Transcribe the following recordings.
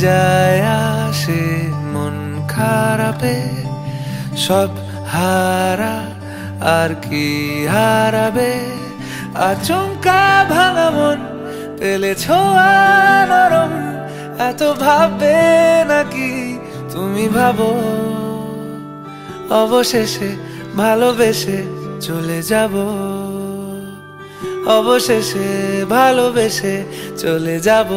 যায় আসে মন খারাপে, সব হারা আর কি হারাবে। আচমকা ভাঙা মন পেলে ছোঁয়া নরম, এত ভাববে নাকি তুমি ভাবো। অবশেষে ভালোবেসে চলে যাব, অবশেষে ভালোবেসে চলে যাব।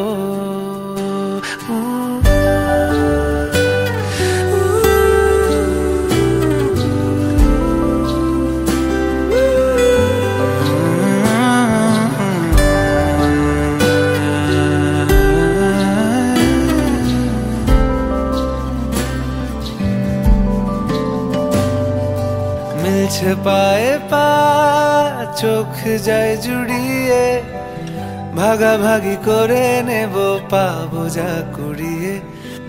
মিলছে পায়ে পা, চোখ যায় জুড়িয়ে, ভাগাভাগি করে নেব পাবো যা কুড়িয়ে।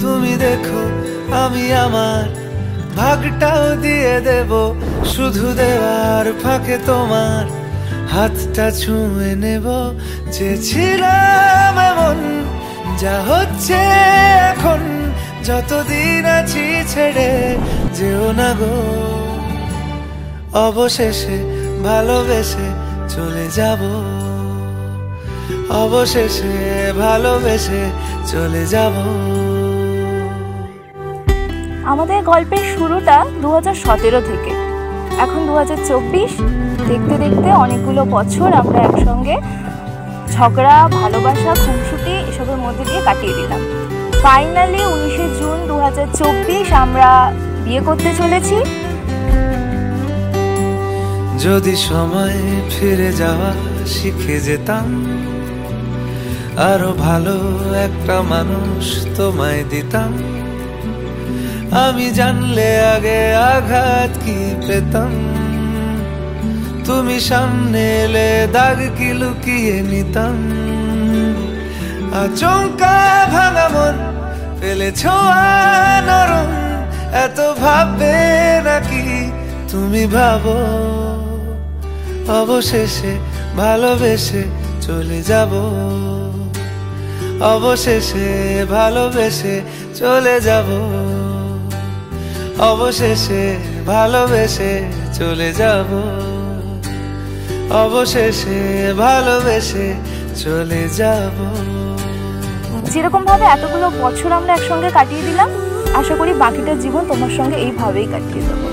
তুমি দেখো আমি আমার ভাগটাও দিয়ে দেব, শুধু দেওয়ার ফাঁকে তোমার হাতটা ছুঁয়ে নেব। চেয়েছিলাম এমন, যা হচ্ছে এখন, যতদিন আছি ছেড়ে যেও না গো। অবশেষে ভালোবেসে চলে যাব, অবশেষে ভালোবেসে চলে যাব। আমাদের গল্পের শুরুটা 2017 থেকে, এখন 2024। দেখতে দেখতে অনেকগুলো বছর আমরা একসঙ্গে ঝগড়া, ভালোবাসা, খুনসুটি এসবের মধ্যে দিয়ে কাটিয়ে দিলাম। ফাইনালি 19 জুন 2024 আমরা বিয়ে করতে চলেছি। যদি সময় ফিরে যাওয়া শিখে যেতাম, আরো ভালো একটা মানুষ তোমায় দিতাম। আমি জানলে আগে আঘাত কি পেতাম, তুমি সামনে এলে দাগ কি লুকিয়ে নিতাম। আচমকা ভাঙা মন পেলে ছোঁয়া নরম, এত ভাববে নাকি তুমি ভাবো। অবশেষে ভালোবেসে চলে যাব, অবশেষে ভালোবেসে চলে যাব, অবশেষে ভালোবেসে চলে যাব, অবশেষে ভালোবেসে চলে যাব। যেরকম ভাবে এতগুলো বছর আমরা একসঙ্গে কাটিয়ে দিলাম, আশা করি বাকিটা জীবন তোমার সঙ্গে এইভাবেই কাটিয়ে দেবো।